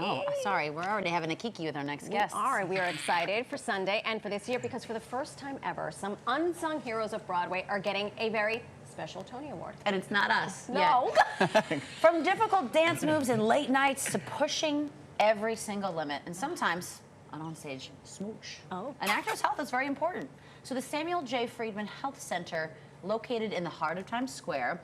Oh, sorry, we're already having a kiki with our next guest. We are excited for Sunday and for this year because for the first time ever, some unsung heroes of Broadway are getting a very special Tony Award. And it's not us. No. From difficult dance moves and late nights to pushing every single limit, and sometimes an onstage smooch. Oh. An actor's health is very important. So the Samuel J. Friedman Health Center, located in the heart of Times Square,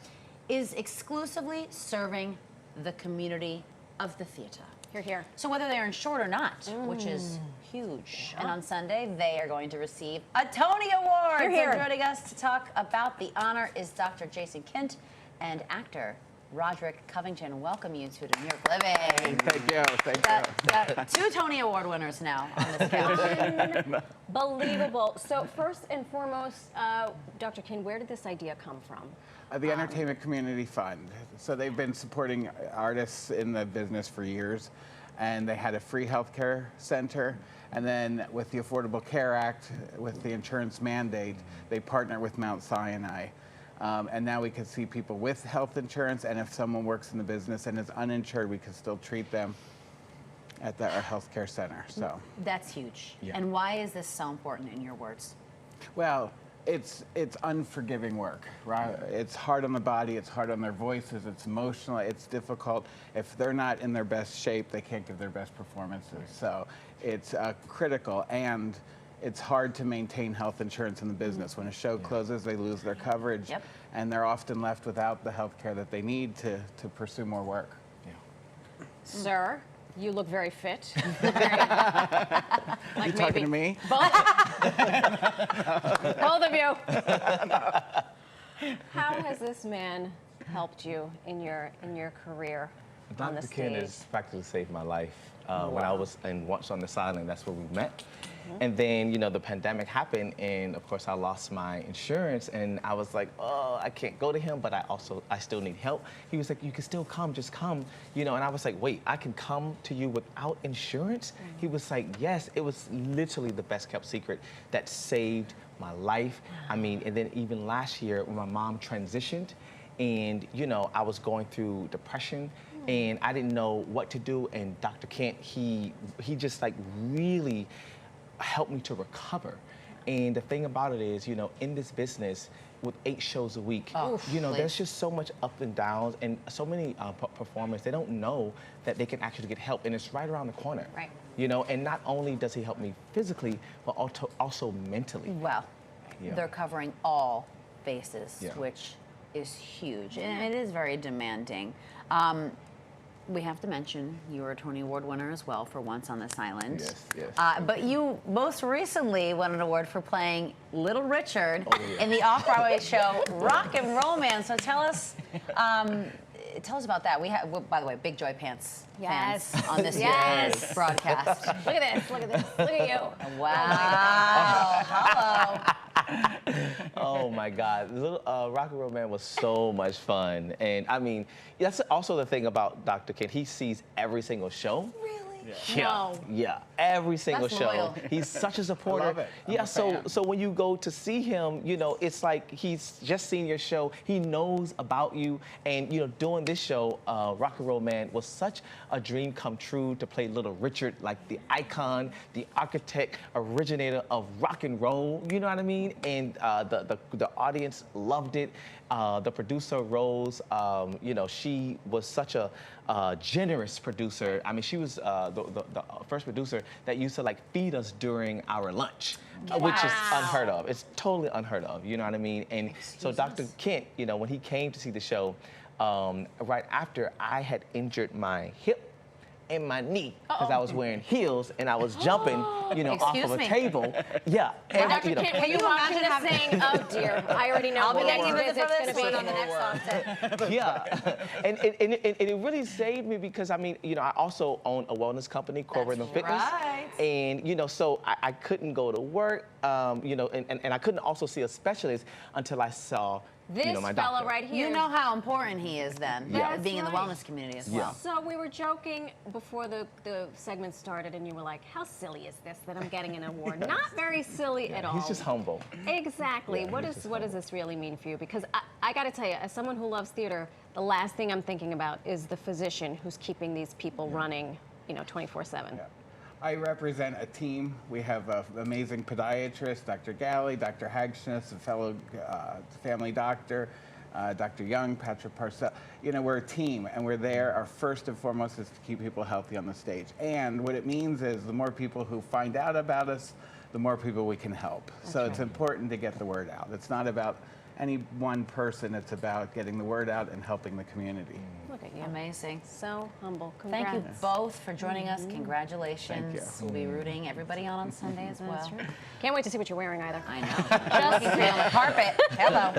is exclusively serving the community of the theater. You're here. So whether they're insured or not, which is huge. And on Sunday, they are going to receive a Tony Award. You're here. So joining us to talk about the honor is Dr. Jason Kint and actor Roderick Covington. Welcome you to the New York Living. Thank you. Two Tony Award winners now on this couch. Unbelievable. So first and foremost, Dr. Kint, where did this idea come from? The Entertainment Community Fund. So they've been supporting artists in the business for years, and they had a free healthcare center. And then with the Affordable Care Act, with the insurance mandate, they partnered with Mount Sinai. And now we can see people with health insurance, and if someone works in the business and is uninsured, we can still treat them at our healthcare center. So That's huge. Yeah. And why is this so important in your words? well, it's unforgiving work, right? It's hard on the body, it's hard on their voices, it's emotional, it's difficult. If they're not in their best shape, they can't give their best performances. So it's critical, and it's hard to maintain health insurance in the business. When a show closes, they lose their coverage, and they're often left without the health care that they need to pursue more work. Sir, you look very fit. You talking to me? Both of you. How has this man helped you in your career on the Dr. stage? Kint has practically saved my life. When I was in Once on this Island, that's where we met. And then, you know, the pandemic happened, and of course I lost my insurance, and I was like, oh, I can't go to him, but I still need help. He was like, you can still come, just come, you know, and I was like, wait, I can come to you without insurance? He was like, yes. It was literally the best kept secret that saved my life. I mean, and then even last year when my mom transitioned, and, you know, I was going through depression, and I didn't know what to do, and Dr. Kint, he just like really helped me to recover. And the thing about it is, you know, in this business with 8 shows a week, you know, there's just so much up and downs, and so many performers, they don't know that they can actually get help, and it's right around the corner. Right. You know, and not only does he help me physically, but also mentally. Well, they're covering all bases, Yeah. which is huge, and it is very demanding. We have to mention you were a Tony Award winner as well for Once on This Island. Yes. But you most recently won an award for playing Little Richard in the off-Broadway show Rock and Roll Man. So tell us about that. We have, by the way, Big Joy Pants fans on this year's broadcast. Look at this, look at this, look at you. Wow. Hello. Oh my God, Little Rock and Roll Man was so much fun, and I mean, that's also the thing about Dr. Kint. He sees every single show. Really? Yeah, every single That's show. loyal. He's such a supporter. I love it. I'm Yeah, a so fan. so when you go to see him, you know, it's like he's just seen your show. He knows about you, and you know, doing this show, Rock and Roll Man was such a dream come true to play Little Richard, like the icon, the architect, originator of rock and roll. You know what I mean? And the audience loved it. The producer Rose, you know, she was such a generous producer. I mean, she was the first producer that used to like feed us during our lunch, which is unheard of. It's totally unheard of. You know what I mean? And so Dr. Kint, you know, when he came to see the show, right after I had injured my hip and my knee because I was wearing heels and I was jumping, you know, off of a table. Yeah. And And, Dr. you know, Kint, were you watching this saying, oh dear, I already know I'll be the getting next you visit's for going this to one be. on the next onset. yeah, and it really saved me because I mean, you know, I also own a wellness company, Core Rhythm Fitness, right. and you know, so I couldn't go to work, you know, and I couldn't also see a specialist until I saw This you know, my fella doctor. right here. You know how important he is then, Yeah. being in the That's wellness community as well. So we were joking before the segment started, and you were like, how silly is this that I'm getting an award? Not very silly at all. He's just humble. Exactly. Yeah, what he's does just this really mean for you? Because I got to tell you, as someone who loves theater, the last thing I'm thinking about is the physician who's keeping these people running 24/7. Yeah. I represent a team. We have an amazing podiatrist, Dr. Galley, Dr. Hagshness, a fellow family doctor, Dr. Young, Patrick Parcell. We're a team, and we're there. Our first and foremost is to keep people healthy on the stage. And what it means is the more people who find out about us, the more people we can help. So it's important to get the word out. It's not about any one person. It's about getting the word out and helping the community. Look at you. Amazing. So humble. Congrats. Thank you both for joining us. Congratulations. Thank you. We'll be rooting everybody on Sunday as well. That's true. Can't wait to see what you're wearing either. I know. Just looking great on the carpet. Hello.